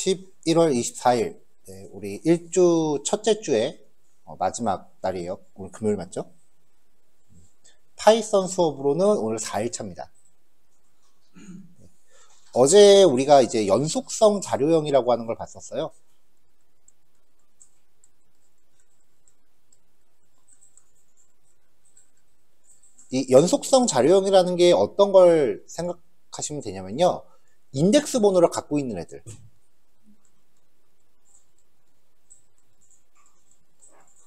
11월 24일, 네, 우리 1주 첫째 주에 마지막 날이에요. 오늘 금요일 맞죠? 파이썬 수업으로는 오늘 4일차입니다. 어제 우리가 이제 연속성 자료형이라고 하는 걸 봤었어요. 이 연속성 자료형이라는 게 어떤 걸 생각하시면 되냐면요. 인덱스 번호를 갖고 있는 애들.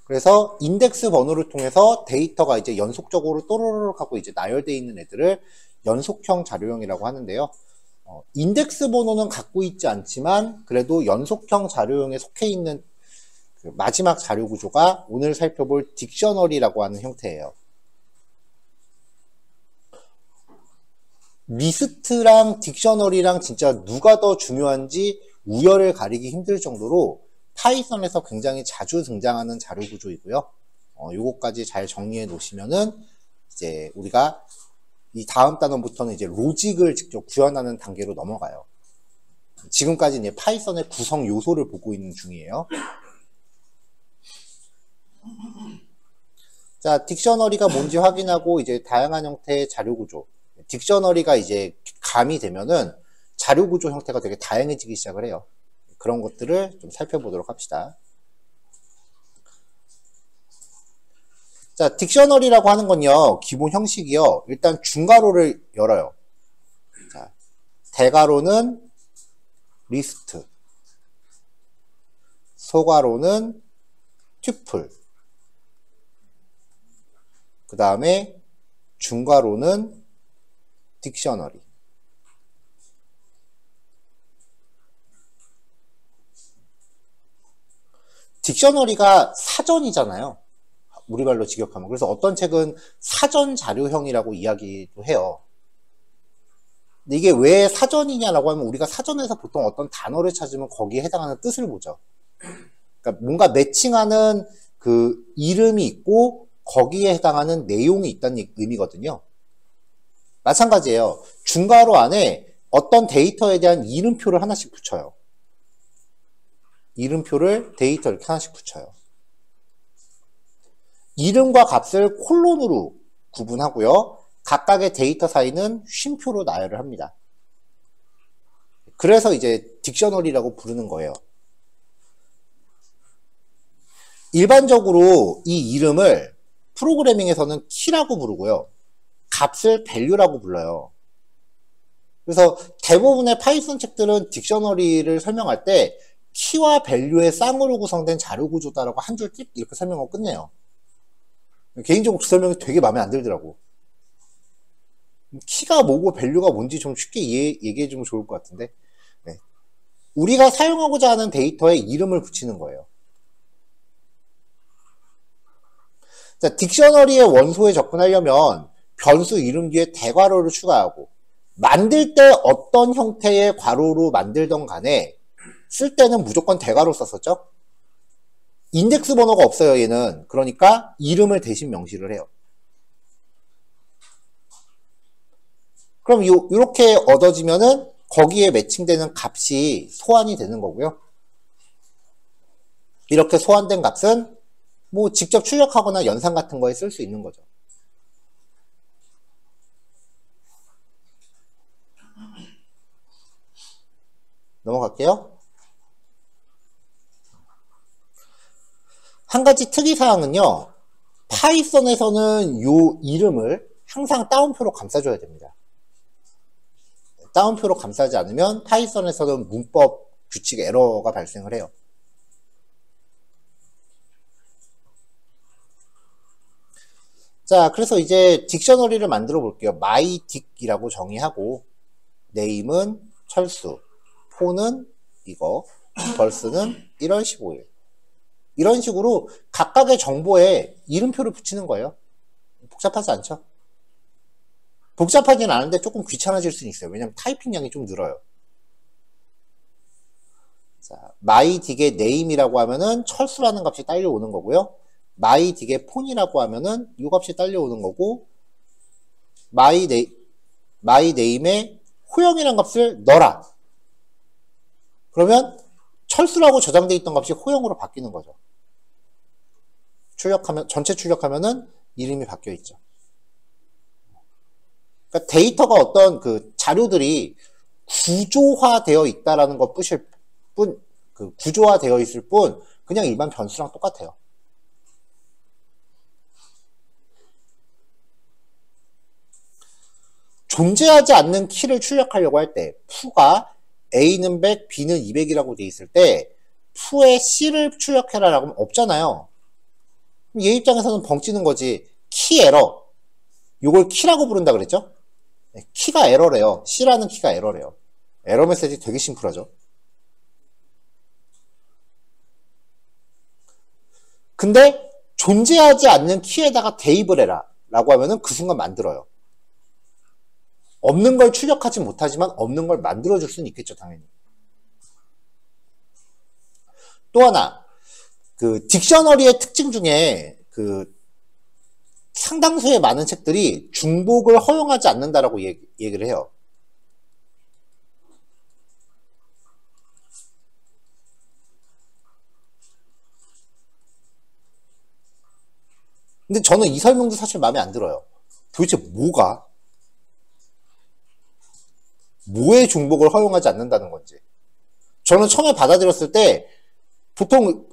그래서 인덱스 번호를 통해서 데이터가 이제 연속적으로 또르르 하고 이제 나열되어 있는 애들을 연속형 자료형이라고 하는데요. 인덱스 번호는 갖고 있지 않지만 그래도 연속형 자료형에 속해 있는 그 마지막 자료 구조가 오늘 살펴볼 딕셔너리라고 하는 형태예요. 리스트랑 딕셔너리랑 진짜 누가 더 중요한지 우열을 가리기 힘들 정도로 파이썬에서 굉장히 자주 등장하는 자료 구조이고요. 요거까지 잘 정리해 놓으시면은 이제 우리가 이 다음 단원부터는 이제 로직을 직접 구현하는 단계로 넘어가요. 지금까지 이제 파이썬의 구성 요소를 보고 있는 중이에요. 자, 딕셔너리가 뭔지 확인하고 이제 다양한 형태의 자료 구조. 딕셔너리가 이제 감이 되면은 자료 구조 형태가 되게 다양해지기 시작을 해요. 그런 것들을 좀 살펴보도록 합시다. 자, 딕셔너리라고 하는 건요, 기본 형식이요. 일단 중괄호를 열어요. 자, 대괄호는 리스트, 소괄호는 튜플, 그 다음에 중괄호는 딕셔너리. 딕셔너리가 사전이잖아요. 우리 말로 직역하면. 그래서 어떤 책은 사전 자료형이라고 이야기도 해요. 근데 이게 왜 사전이냐라고 하면 우리가 사전에서 보통 어떤 단어를 찾으면 거기에 해당하는 뜻을 보죠. 그러니까 뭔가 매칭하는 그 이름이 있고 거기에 해당하는 내용이 있다는 의미거든요. 마찬가지예요. 중괄호 안에 어떤 데이터에 대한 이름표를 하나씩 붙여요. 이름표를 데이터 이렇게 하나씩 붙여요. 이름과 값을 콜론으로 구분하고요. 각각의 데이터 사이는 쉼표로 나열을 합니다. 그래서 이제 딕셔너리라고 부르는 거예요. 일반적으로 이 이름을 프로그래밍에서는 키라고 부르고요. 값을 value라고 불러요. 그래서 대부분의 파이썬 책들은 딕셔너리를 설명할 때 키와 value의 쌍으로 구성된 자료 구조다라고 한 줄 띡 이렇게 설명하고 끝내요. 개인적으로 그 설명이 되게 마음에 안 들더라고. 키가 뭐고 value가 뭔지 좀 쉽게 얘기해 주면 좋을 것 같은데. 네. 우리가 사용하고자 하는 데이터에 이름을 붙이는 거예요. 자, 딕셔너리의 원소에 접근하려면 변수 이름 뒤에 대괄호를 추가하고 만들 때 어떤 형태의 괄호로 만들던 간에 쓸 때는 무조건 대괄호 썼었죠. 인덱스 번호가 없어요, 얘는. 그러니까 이름을 대신 명시를 해요. 그럼 이렇게 얻어지면은 거기에 매칭되는 값이 소환이 되는 거고요. 이렇게 소환된 값은 뭐 직접 출력하거나 연산 같은 거에 쓸 수 있는 거죠. 넘어갈게요. 한 가지 특이사항은요. 파이썬에서는 요 이름을 항상 따옴표로 감싸줘야 됩니다. 따옴표로 감싸지 않으면 파이썬에서는 문법 규칙 에러가 발생을 해요. 자, 그래서 이제 딕셔너리를 만들어 볼게요. myDic이라고 정의하고 name은 철수, 폰은 이거, 벌스는 1월 15일. 이런 식으로 각각의 정보에 이름표를 붙이는 거예요. 복잡하지 않죠? 복잡하진 않은데 조금 귀찮아질 수는 있어요. 왜냐면 타이핑량이 좀 늘어요. 자, myDic의 name이라고 하면은 철수라는 값이 딸려오는 거고요. myDic의 폰이라고 하면은 이 값이 딸려오는 거고, myname에 호영이라는 값을 넣어라. 그러면 철수라고 저장돼 있던 값이 호영으로 바뀌는 거죠. 전체 출력하면은 이름이 바뀌어 있죠. 그러니까 데이터가 어떤 그 자료들이 구조화되어 있다라는 것 뿐일 뿐, 그 구조화되어 있을 뿐, 그냥 일반 변수랑 똑같아요. 존재하지 않는 키를 출력하려고 할 때, 푸가 A는 100, B는 200이라고 돼 있을 때, 푸에 C를 출력해라라고 하면 없잖아요. 얘 입장에서는 벙찌는 거지. 키 에러. 요걸 키라고 부른다 그랬죠? 키가 에러래요. C라는 키가 에러래요. 에러 메시지 되게 심플하죠. 근데 존재하지 않는 키에다가 대입을 해라 라고 하면은 그 순간 만들어요. 없는 걸 출력하지 못하지만 없는 걸 만들어줄 수는 있겠죠, 당연히. 또 하나, 그 딕셔너리의 특징 중에 그 상당수의 많은 책들이 중복을 허용하지 않는다라고 얘기를 해요. 근데 저는 이 설명도 사실 마음에 안 들어요. 도대체 뭐의 중복을 허용하지 않는다는 건지. 저는 처음에 받아들였을 때 보통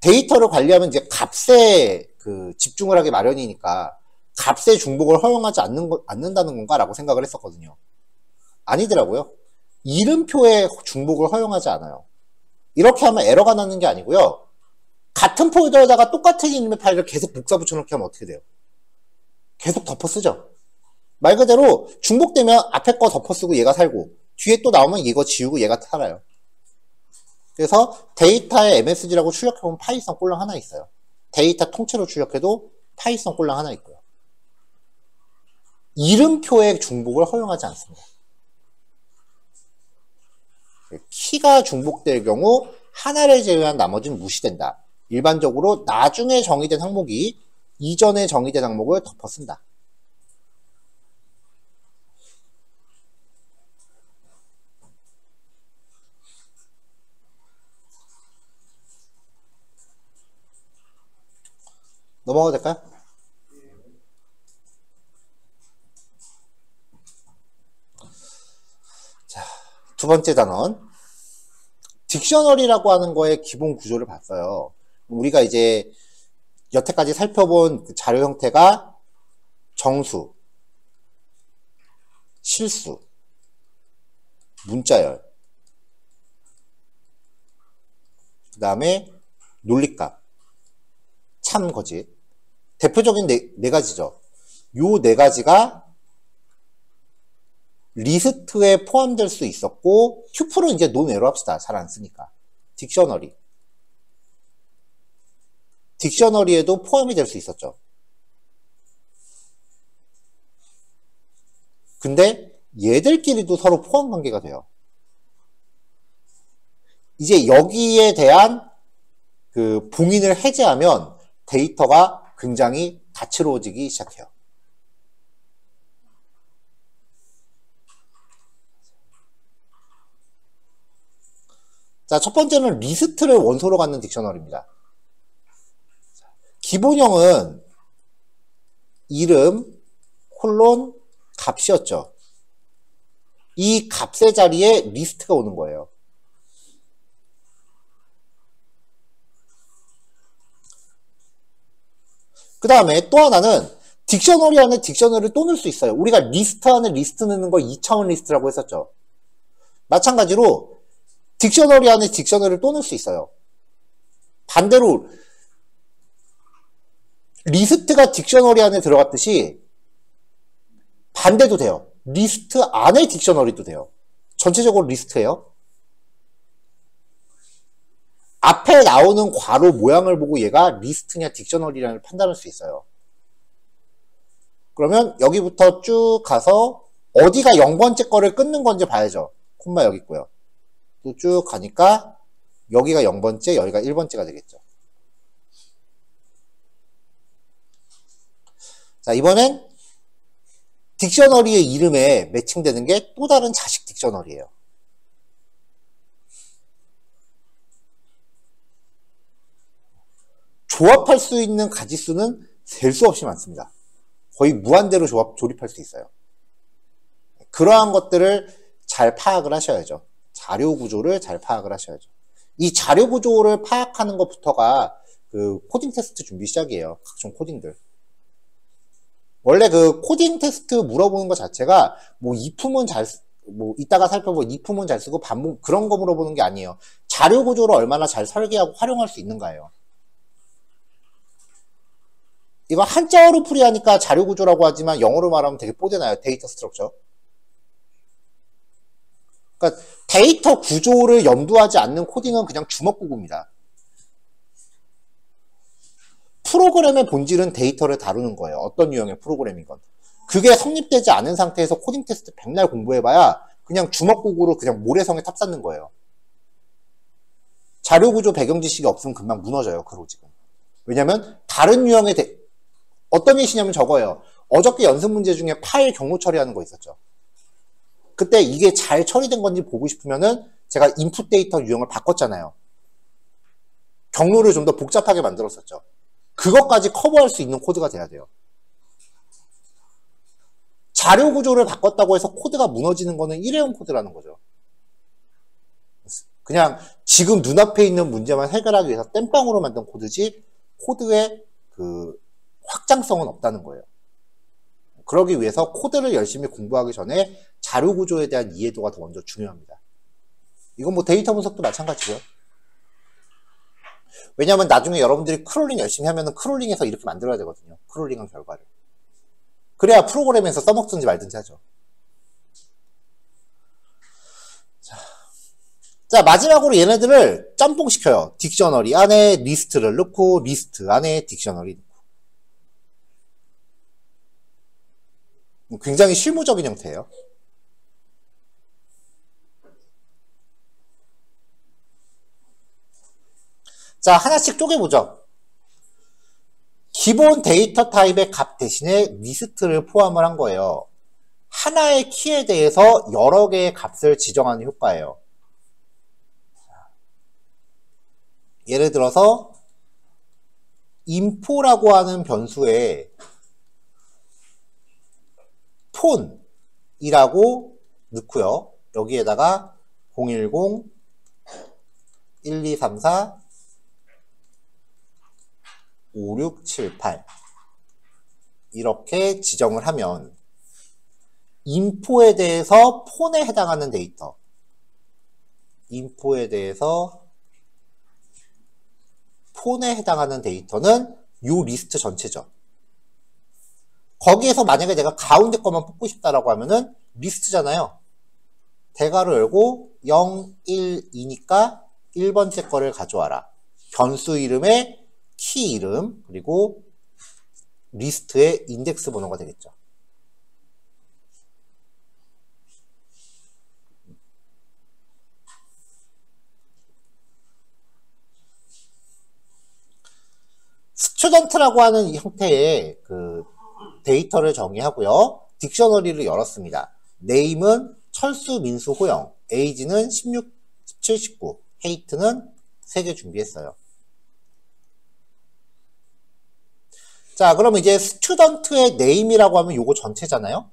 데이터를 관리하면 이제 값에 그 집중을 하기 마련이니까 값의 중복을 허용하지 않는다는 건가라고 생각을 했었거든요. 아니더라고요. 이름표의 중복을 허용하지 않아요. 이렇게 하면 에러가 나는 게 아니고요. 같은 폴더에다가 똑같은 이름의 파일을 계속 복사 붙여놓게 하면 어떻게 돼요? 계속 덮어 쓰죠. 말 그대로 중복되면 앞에 거 덮어 쓰고 얘가 살고 뒤에 또 나오면 이거 지우고 얘가 살아요. 그래서 데이터에 MSG라고 출력해보면 파이썬 꼴랑 하나 있어요. 데이터 통째로 출력해도 파이썬 꼴랑 하나 있고요. 이름표의 중복을 허용하지 않습니다. 키가 중복될 경우 하나를 제외한 나머지는 무시된다. 일반적으로 나중에 정의된 항목이 이전에 정의된 항목을 덮어 쓴다. 넘어가도 될까요? 자, 두 번째 단원. 딕셔너리라고 하는 거의 기본 구조를 봤어요. 우리가 이제 여태까지 살펴본 그 자료 형태가 정수, 실수, 문자열, 그 다음에 논리값, 참, 거짓. 대표적인 네 가지죠. 요 네 가지가 리스트에 포함될 수 있었고, 튜플은 이제 논외로 합시다. 잘 안 쓰니까. 딕셔너리에도 포함이 될 수 있었죠. 근데 얘들끼리도 서로 포함 관계가 돼요. 이제 여기에 대한 그 봉인을 해제하면 데이터가 굉장히 다채로워지기 시작해요. 자, 첫 번째는 리스트를 원소로 갖는 딕셔너리입니다. 기본형은 이름, 콜론, 값이었죠. 이 값의 자리에 리스트가 오는 거예요. 그 다음에 또 하나는 딕셔너리 안에 딕셔너리를 또 넣을 수 있어요. 우리가 리스트 안에 리스트 넣는 거 2차원 리스트라고 했었죠. 마찬가지로 딕셔너리 안에 딕셔너리를 또 넣을 수 있어요. 반대로 리스트가 딕셔너리 안에 들어갔듯이 반대도 돼요. 리스트 안에 딕셔너리도 돼요. 전체적으로 리스트예요. 앞에 나오는 괄호 모양을 보고 얘가 리스트냐 딕셔너리냐를 판단할 수 있어요. 그러면 여기부터 쭉 가서 어디가 0번째 거를 끊는 건지 봐야죠. 콤마 여기 있고요. 또 쭉 가니까 여기가 0번째, 여기가 1번째가 되겠죠. 자, 이번엔 딕셔너리의 이름에 매칭되는 게 또 다른 자식 딕셔너리예요. 조합할 수 있는 가지수는 셀 수 없이 많습니다. 거의 무한대로 조립할 수 있어요. 그러한 것들을 잘 파악을 하셔야죠. 자료 구조를 잘 파악을 하셔야죠. 이 자료 구조를 파악하는 것부터가 그 코딩 테스트 준비 시작이에요. 각종 코딩들. 원래 그 코딩 테스트 물어보는 것 자체가 뭐 이품은 이따가 살펴볼 이품은 잘 쓰고 반복 그런 거 물어보는 게 아니에요. 자료 구조를 얼마나 잘 설계하고 활용할 수 있는가예요. 이거 한자어로 풀이하니까 자료 구조라고 하지만 영어로 말하면 되게 뽀대나요. 데이터 스트럭처. 그러니까 데이터 구조를 염두하지 않는 코딩은 그냥 주먹구구입니다. 프로그램의 본질은 데이터를 다루는 거예요. 어떤 유형의 프로그램이건. 그게 성립되지 않은 상태에서 코딩 테스트 백날 공부해봐야 그냥 주먹구구로 그냥 모래성에 탑쌓는 거예요. 자료구조 배경 지식이 없으면 금방 무너져요. 그 로직은. 왜냐면 다른 유형의 어떤 예시냐면 저거예요. 어저께 연습 문제 중에 파일 경로 처리하는 거 있었죠. 그때 이게 잘 처리된 건지 보고 싶으면은 제가 인풋 데이터 유형을 바꿨잖아요. 경로를 좀 더 복잡하게 만들었었죠. 그것까지 커버할 수 있는 코드가 돼야 돼요. 자료 구조를 바꿨다고 해서 코드가 무너지는 거는 일회용 코드라는 거죠. 그냥 지금 눈앞에 있는 문제만 해결하기 위해서 땜빵으로 만든 코드지 코드의 그 확장성은 없다는 거예요. 그러기 위해서 코드를 열심히 공부하기 전에 자료 구조에 대한 이해도가 더 먼저 중요합니다. 이건 뭐 데이터 분석도 마찬가지고요. 왜냐하면 나중에 여러분들이 크롤링 열심히 하면은 크롤링에서 이렇게 만들어야 되거든요. 크롤링한 결과를. 그래야 프로그램에서 써먹든지 말든지 하죠. 자, 마지막으로 얘네들을 짬뽕시켜요. 딕셔너리 안에 리스트를 넣고 리스트 안에 딕셔너리 넣고. 굉장히 실무적인 형태예요. 자, 하나씩 쪼개보죠. 기본 데이터 타입의 값 대신에 리스트를 포함을 한 거예요. 하나의 키에 대해서 여러 개의 값을 지정하는 효과예요. 예를 들어서 info라고 하는 변수에 폰이라고 넣고요. 여기에다가 010 1234 5678 이렇게 지정을 하면 인포에 대해서 폰에 해당하는 데이터, 인포에 대해서 폰에 해당하는 데이터는 요 리스트 전체죠. 거기에서 만약에 내가 가운데 것만 뽑고 싶다라고 하면은 리스트잖아요. 대괄호 열고 0, 1, 2니까 1번째 거를 가져와라. 변수 이름에 키 이름 그리고 리스트의 인덱스 번호가 되겠죠. 스튜던트라고 하는 이 형태의 그 데이터를 정의하고요. 딕셔너리를 열었습니다. 네임은 철수, 민수, 호영, 에이지는 16, 17, 19, 헤이트는 3개 준비했어요. 자, 그러면 이제 스튜던트의 네임이라고 하면 요거 전체잖아요.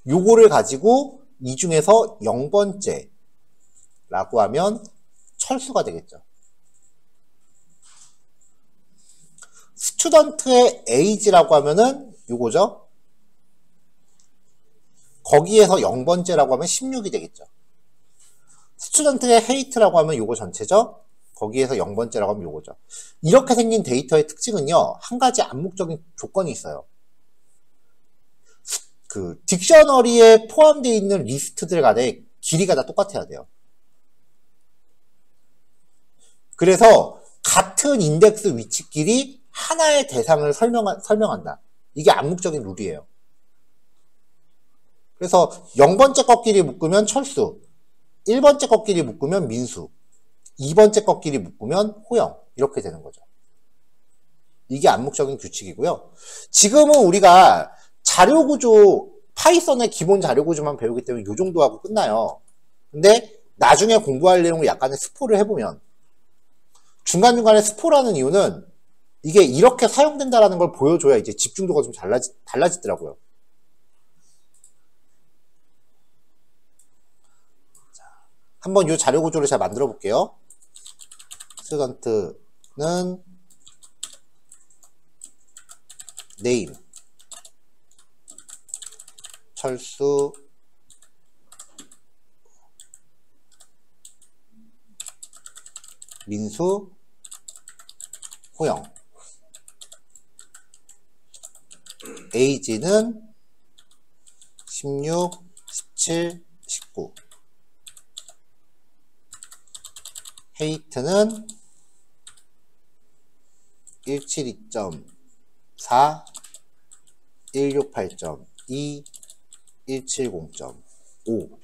요거를 가지고 이 중에서 0번째 라고 하면 철수가 되겠죠. 스튜던트의 에이지라고 하면은 요거죠. 거기에서 0번째라고 하면 16이 되겠죠. 스튜던트의 헤이트라고 하면 요거 전체죠. 거기에서 0번째라고 하면 요거죠. 이렇게 생긴 데이터의 특징은요. 한 가지 암묵적인 조건이 있어요. 그 딕셔너리에 포함되어 있는 리스트들 간의 길이가 다 똑같아야 돼요. 그래서 같은 인덱스 위치끼리 하나의 대상을 설명한다. 이게 암묵적인 룰이에요. 그래서 0번째 것끼리 묶으면 철수, 1번째 것끼리 묶으면 민수, 2번째 것끼리 묶으면 호영 이렇게 되는 거죠. 이게 암묵적인 규칙이고요. 지금은 우리가 자료구조, 파이썬의 기본 자료구조만 배우기 때문에 이 정도 하고 끝나요. 근데 나중에 공부할 내용을 약간의 스포를 해보면 중간중간에 스포라는 이유는 이게 이렇게 사용된다라는 걸 보여줘야 이제 집중도가 좀 달라지더라고요. 자, 한번 이 자료 구조를 잘 만들어 볼게요. 스튜던트는 네임, 철수, 민수, 호영. 에이지는 16, 17, 19. 헤이트는 172.4, 168.2, 170.5.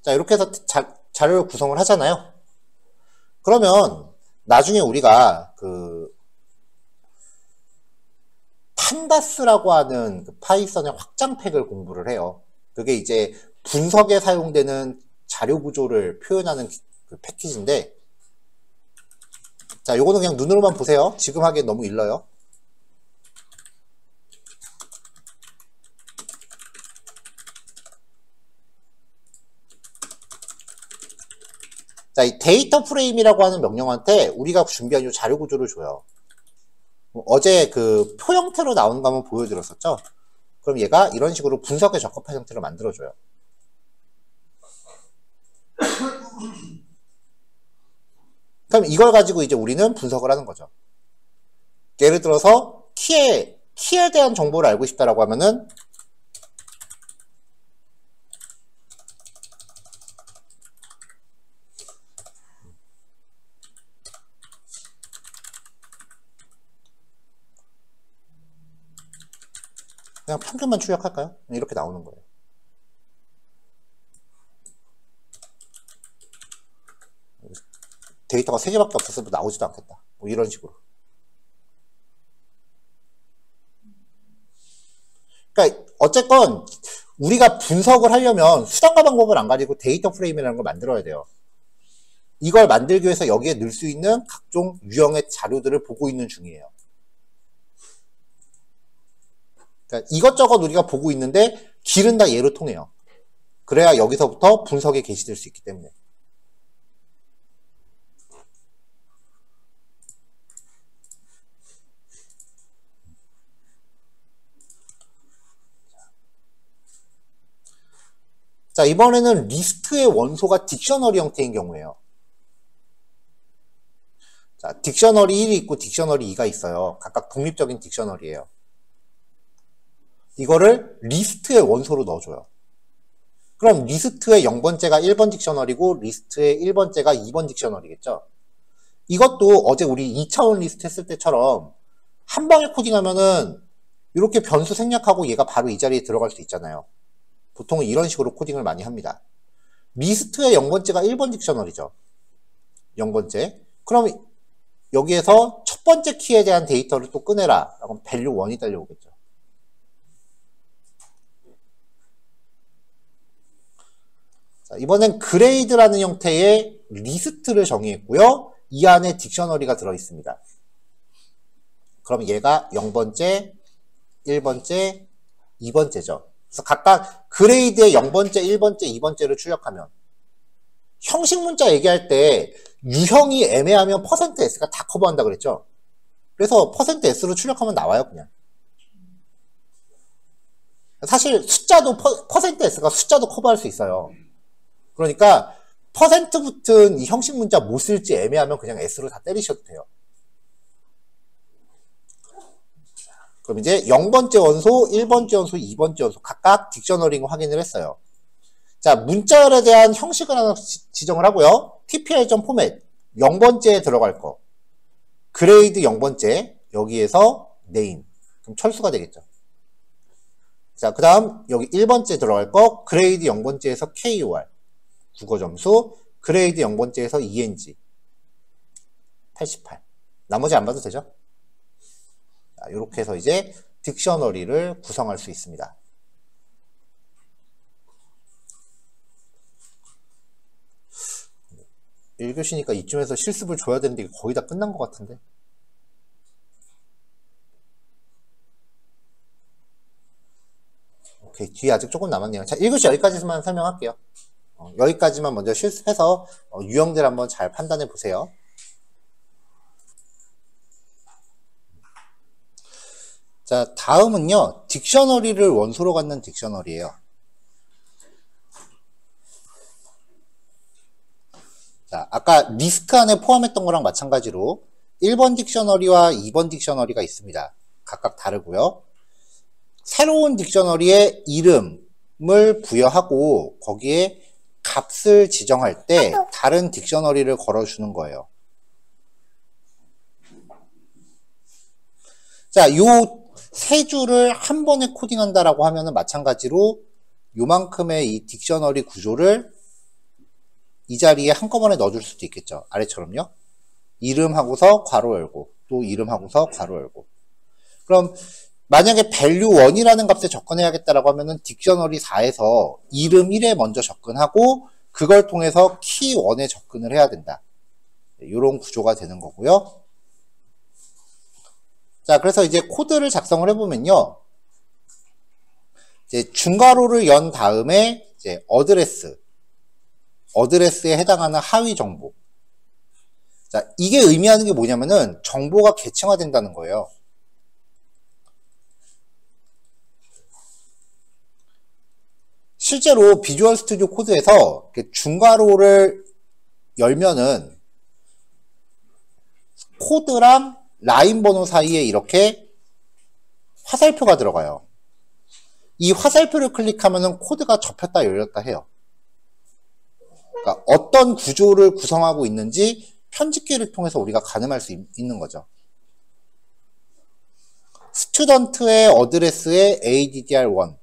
자, 이렇게 해서 자료를 구성을 하잖아요. 그러면 나중에 우리가 판다스라고 하는 파이썬의 확장팩을 공부를 해요. 그게 이제 분석에 사용되는 자료 구조를 표현하는 그 패키지인데, 자, 요거는 그냥 눈으로만 보세요. 지금 하기엔 너무 일러요. 자, 이 데이터 프레임이라고 하는 명령한테 우리가 준비한 이 자료 구조를 줘요. 어제 그 표 형태로 나오는 거 한번 보여드렸었죠? 그럼 얘가 이런 식으로 분석에 적합한 형태로 만들어줘요. 그럼 이걸 가지고 이제 우리는 분석을 하는 거죠. 예를 들어서 키에 대한 정보를 알고 싶다라고 하면은 그냥 평균만 출력할까요? 이렇게 나오는 거예요. 데이터가 3개밖에 없어서 나오지도 않겠다. 뭐 이런 식으로. 그러니까 어쨌건 우리가 분석을 하려면 수단과 방법을 안 가지고 데이터 프레임이라는 걸 만들어야 돼요. 이걸 만들기 위해서 여기에 넣을 수 있는 각종 유형의 자료들을 보고 있는 중이에요. 그러니까 이것저것 우리가 보고 있는데 길은 다 얘로 통해요. 그래야 여기서부터 분석에 개시될 수 있기 때문에. 자, 이번에는 리스트의 원소가 딕셔너리 형태인 경우에요. 자, 딕셔너리 1이 있고 딕셔너리 2가 있어요. 각각 독립적인 딕셔너리예요. 이거를 리스트의 원소로 넣어줘요. 그럼 리스트의 0번째가 1번 딕셔너리고 리스트의 1번째가 2번 딕셔너리겠죠. 이것도 어제 우리 2차원 리스트 했을 때처럼 한 방에 코딩하면은 이렇게 변수 생략하고 얘가 바로 이 자리에 들어갈 수 있잖아요. 보통은 이런 식으로 코딩을 많이 합니다. 리스트의 0번째가 1번 딕셔너리죠. 0번째. 그럼 여기에서 첫 번째 키에 대한 데이터를 또 꺼내라. 그럼 value 1이 딸려오겠죠. 자, 이번엔 그레이드라는 형태의 리스트를 정의했고요. 이 안에 딕셔너리가 들어있습니다. 그럼 얘가 0번째, 1번째, 2번째죠. 그래서 각각 그레이드의 0번째, 1번째, 2번째를 출력하면 형식 문자 얘기할 때 유형이 애매하면 %s가 다 커버한다 그랬죠. 그래서 %s로 출력하면 나와요, 그냥. 사실 숫자도 %s가 숫자도 커버할 수 있어요. 그러니까 퍼센트 붙은 이 형식 문자 못 쓸지 애매하면 그냥 s로 다 때리셔도 돼요. 그럼 이제 0번째 원소, 1번째 원소, 2번째 원소 각각 딕셔너링 확인을 했어요. 자, 문자열에 대한 형식을 하나 지정을 하고요. tpl.format 0번째에 들어갈 거. 그레이드 0번째 여기에서 name. 그럼 철수가 되겠죠. 자, 그 다음 여기 1번째 들어갈 거 그레이드 0번째에서 KUR 국어 점수, 그레이드 0번째에서 ENG 88. 나머지 안 봐도 되죠? 자, 이렇게 해서 이제 딕셔너리를 구성할 수 있습니다. 1교시니까 이쯤에서 실습을 줘야 되는데 거의 다 끝난 것 같은데. 오케이. 뒤에 아직 조금 남았네요. 자, 1교시 여기까지만 설명할게요. 여기까지만 먼저 실습해서 유형들 한번 잘 판단해 보세요. 자, 다음은요. 딕셔너리를 원소로 갖는 딕셔너리예요. 자, 아까 리스트 안에 포함했던 거랑 마찬가지로 1번 딕셔너리와 2번 딕셔너리가 있습니다. 각각 다르고요. 새로운 딕셔너리의 이름을 부여하고 거기에 값을 지정할 때 다른 딕셔너리를 걸어주는 거예요. 자, 요 세 줄을 한 번에 코딩한다라고 하면은 마찬가지로 요만큼의 이 딕셔너리 구조를 이 자리에 한꺼번에 넣어줄 수도 있겠죠. 아래처럼요. 이름하고서 괄호 열고 또 이름하고서 괄호 열고. 그럼 만약에 value 1이라는 값에 접근해야겠다라고 하면은 딕셔너리 4에서 이름 1에 먼저 접근하고 그걸 통해서 키 1에 접근을 해야 된다. 이런 구조가 되는 거고요. 자, 그래서 이제 코드를 작성을 해보면요. 이제 중괄호를 연 다음에 이제 어드레스에 해당하는 하위 정보. 자, 이게 의미하는 게 뭐냐면은 정보가 계층화된다는 거예요. 실제로 비주얼 스튜디오 코드에서 중괄호를 열면은 코드랑 라인 번호 사이에 이렇게 화살표가 들어가요. 이 화살표를 클릭하면은 코드가 접혔다 열렸다 해요. 그러니까 어떤 구조를 구성하고 있는지 편집기를 통해서 우리가 가늠할 수 있는 거죠. 스튜던트의 어드레스에 addr1,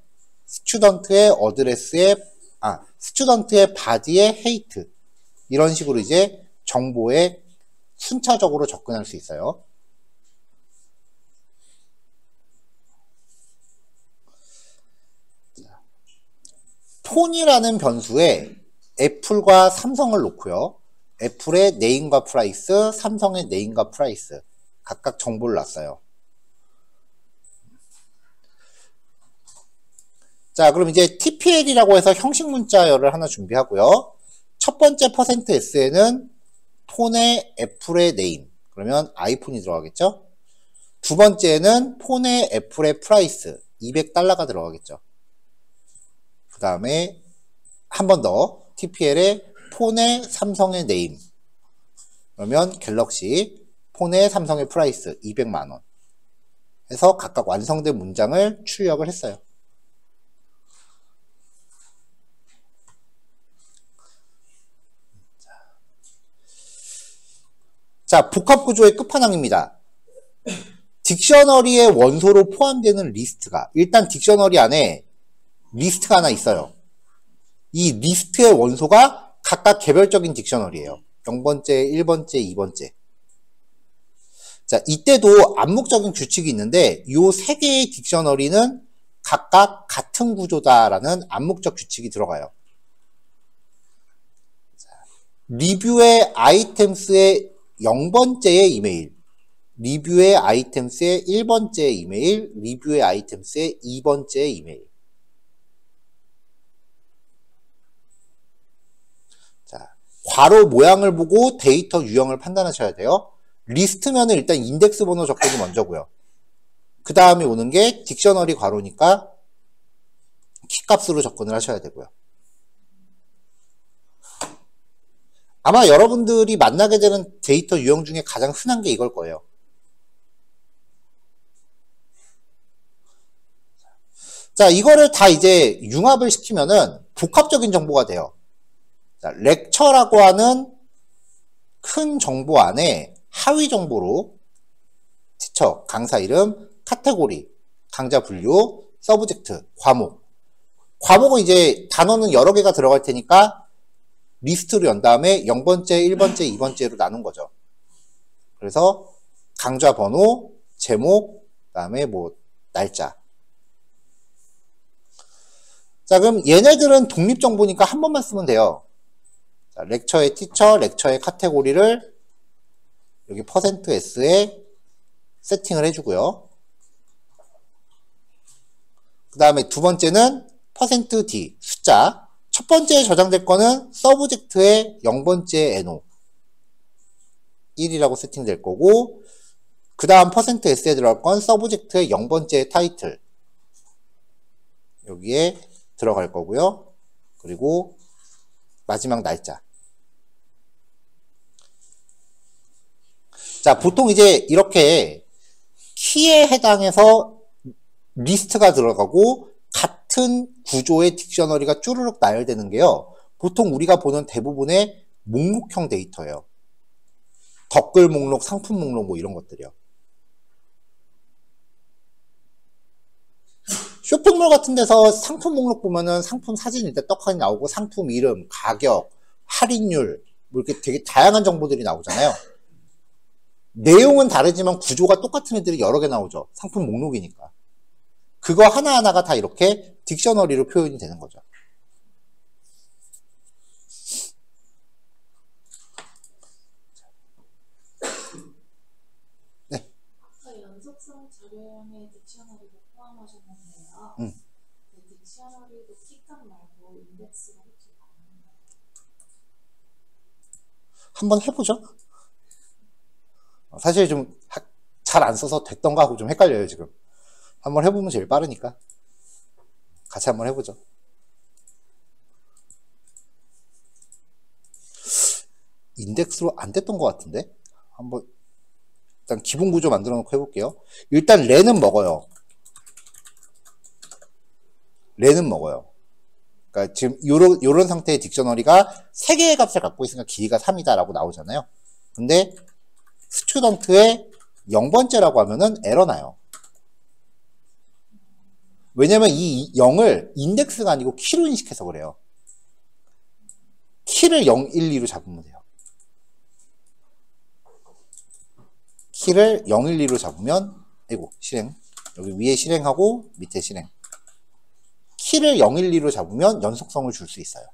스튜던트의 바디에 헤이트, 이런 식으로 이제 정보에 순차적으로 접근할 수 있어요. 폰이라는 변수에 애플과 삼성을 놓고요. 애플의 네임과 프라이스, 삼성의 네임과 프라이스 각각 정보를 놨어요. 자, 그럼 이제 TPL이라고 해서 형식 문자열을 하나 준비하고요. 첫 번째 %S에는 폰의 애플의 네임, 그러면 아이폰이 들어가겠죠. 두 번째는 폰의 애플의 프라이스, $200가 들어가겠죠. 그 다음에 한 번 더 TPL에 폰의 삼성의 네임, 그러면 갤럭시, 폰의 삼성의 프라이스 200만원 해서 각각 완성된 문장을 출력을 했어요. 자, 복합구조의 끝판왕입니다. 딕셔너리의 원소로 포함되는 리스트가, 일단 딕셔너리 안에 리스트가 하나 있어요. 이 리스트의 원소가 각각 개별적인 딕셔너리예요. 0번째, 1번째, 2번째. 자, 이때도 암묵적인 규칙이 있는데 이 세 개의 딕셔너리는 각각 같은 구조다라는 암묵적 규칙이 들어가요. 자, 리뷰의 아이템스의 0번째의 이메일, 리뷰의 아이템스의 1번째 이메일, 리뷰의 아이템스의 2번째 이메일. 자, 괄호 모양을 보고 데이터 유형을 판단하셔야 돼요. 리스트면은 일단 인덱스 번호 적격이 먼저고요. 그 다음에 오는 게 딕셔너리 괄호니까 키값으로 접근을 하셔야 되고요. 아마 여러분들이 만나게 되는 데이터 유형 중에 가장 흔한 게 이걸 거예요. 자, 이거를 다 이제 융합을 시키면은 복합적인 정보가 돼요. 자, 렉처라고 하는 큰 정보 안에 하위 정보로 티처, 강사 이름, 카테고리, 강좌 분류, 서브젝트, 과목. 과목은 이제 단어는 여러 개가 들어갈 테니까 리스트로 연 다음에 0번째, 1번째, 2번째로 나눈 거죠. 그래서 강좌 번호, 제목, 그 다음에 뭐 날짜. 자, 그럼 얘네들은 독립정보니까 한 번만 쓰면 돼요. 자, 렉처의 티처, 렉처의 카테고리를 여기 %s에 세팅을 해주고요. 그 다음에 두 번째는 %d, 숫자. 첫 번째 저장될 거는 서브젝트의 0번째 NO 1이라고 세팅될 거고, 그 다음 %s에 들어갈 건 서브젝트의 0번째 타이틀 여기에 들어갈 거고요. 그리고 마지막 날짜. 자, 보통 이제 이렇게 키에 해당해서 리스트가 들어가고 같은 구조의 딕셔너리가 쭈르륵 나열되는 게요. 보통 우리가 보는 대부분의 목록형 데이터예요. 덧글 목록, 상품 목록 뭐 이런 것들이요. 쇼핑몰 같은 데서 상품 목록 보면은 상품 사진 일단 떡하니 나오고 상품 이름, 가격, 할인율 뭐 이렇게 되게 다양한 정보들이 나오잖아요. 내용은 다르지만 구조가 똑같은 애들이 여러 개 나오죠. 상품 목록이니까. 그거 하나하나가 다 이렇게 딕셔너리로 표현이 되는 거죠. 네. 아까 연속성 자료형의 딕셔너리를 포함하셨는데요. 그 딕셔너리도 키값 말고 인덱스가 혹시 가능한가요? 한번 해보죠. 사실 좀 잘 안 써서 됐던가 하고 좀 헷갈려요, 지금. 한번 해보면 제일 빠르니까. 같이 한번 해보죠. 인덱스로 안 됐던 것 같은데? 한번, 일단 기본 구조 만들어 놓고 해볼게요. 일단, 렌은 먹어요. 렌은 먹어요. 그러니까 지금 요런 상태의 딕셔너리가 3개의 값을 갖고 있으니까 길이가 3이다 라고 나오잖아요. 근데, 스튜던트의 0번째라고 하면은 에러 나요. 왜냐면 이 0을 인덱스가 아니고 키로 인식해서 그래요. 키를 0, 1, 2로 잡으면 돼요. 키를 0, 1, 2로 잡으면, 아이고, 실행. 여기 위에 실행하고 밑에 실행. 키를 0, 1, 2로 잡으면 연속성을 줄 수 있어요.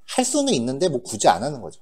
할 수는 있는데 뭐 굳이 안 하는 거죠.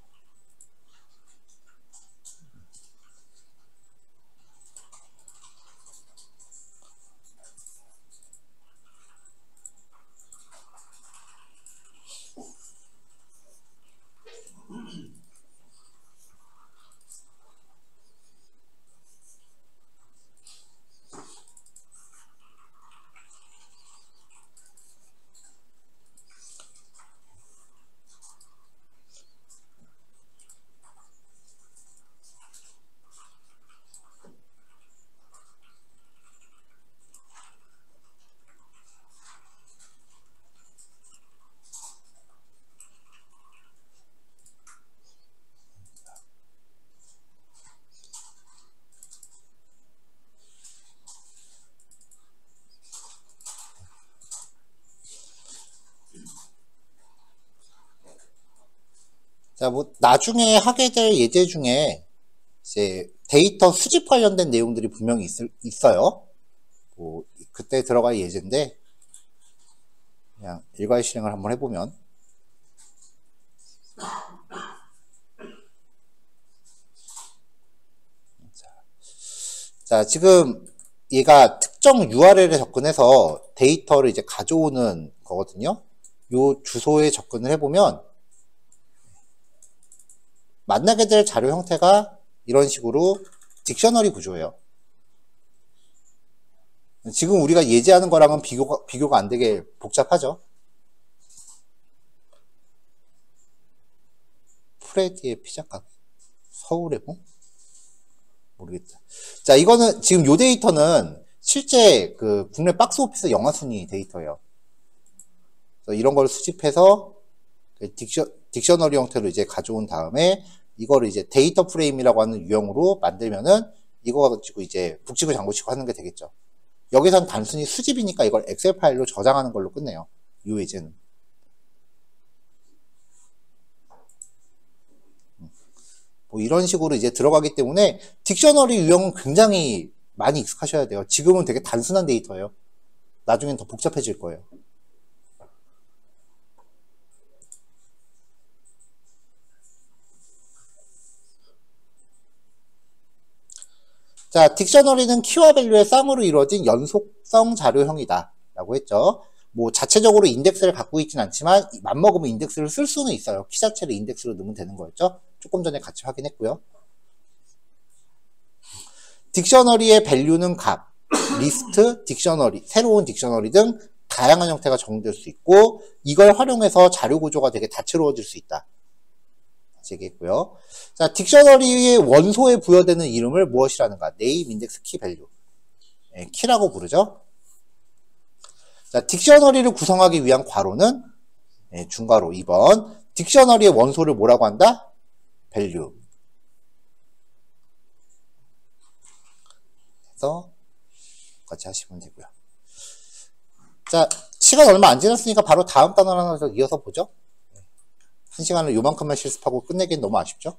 자, 뭐, 나중에 하게 될 예제 중에, 이제, 데이터 수집 관련된 내용들이 분명히 있어요. 뭐, 그때 들어갈 예제인데, 그냥 일괄 실행을 한번 해보면. 자, 지금 얘가 특정 URL에 접근해서 데이터를 이제 가져오는 거거든요. 요 주소에 접근을 해보면, 만나게 될 자료 형태가 이런 식으로 딕셔너리 구조예요. 지금 우리가 예제하는 거랑은 비교가 안 되게 복잡하죠. 프레디의 피자 가게, 서울의 봄? 모르겠다. 자, 이거는 지금 요 데이터는 실제 그 국내 박스 오피스 영화 순위 데이터예요. 그래서 이런 걸 수집해서 딕셔너리 형태로 이제 가져온 다음에 이거를 이제 데이터 프레임이라고 하는 유형으로 만들면은 이거 가지고 이제 북치고 장구치고 하는 게 되겠죠. 여기선 단순히 수집이니까 이걸 엑셀 파일로 저장하는 걸로 끝내요. 이 예제는. 뭐 이런 식으로 이제 들어가기 때문에 딕셔너리 유형은 굉장히 많이 익숙하셔야 돼요. 지금은 되게 단순한 데이터예요. 나중엔 더 복잡해질 거예요. 자, 딕셔너리는 키와 밸류의 쌍으로 이루어진 연속성 자료형이다 라고 했죠. 뭐 자체적으로 인덱스를 갖고 있진 않지만 맘먹으면 인덱스를 쓸 수는 있어요. 키 자체를 인덱스로 넣으면 되는 거였죠. 조금 전에 같이 확인했고요. 딕셔너리의 밸류는 값, 리스트, 딕셔너리, 새로운 딕셔너리 등 다양한 형태가 적용될 수 있고 이걸 활용해서 자료 구조가 되게 다채로워질 수 있다. 얘기했고요. 자, 딕셔너리의 원소에 부여되는 이름을 무엇이라는가? 네임, 인덱스, 키, 밸류. 네, 키라고 부르죠. 자, 딕셔너리를 구성하기 위한 괄호는 네, 중괄호 2번. 딕셔너리의 원소를 뭐라고 한다? 밸류. 그래서 같이 하시면 되고요. 자, 시간 얼마 안 지났으니까 바로 다음 단어 하나 더 이어서 보죠. 1시간을 요만큼만 실습하고 끝내기엔 너무 아쉽죠?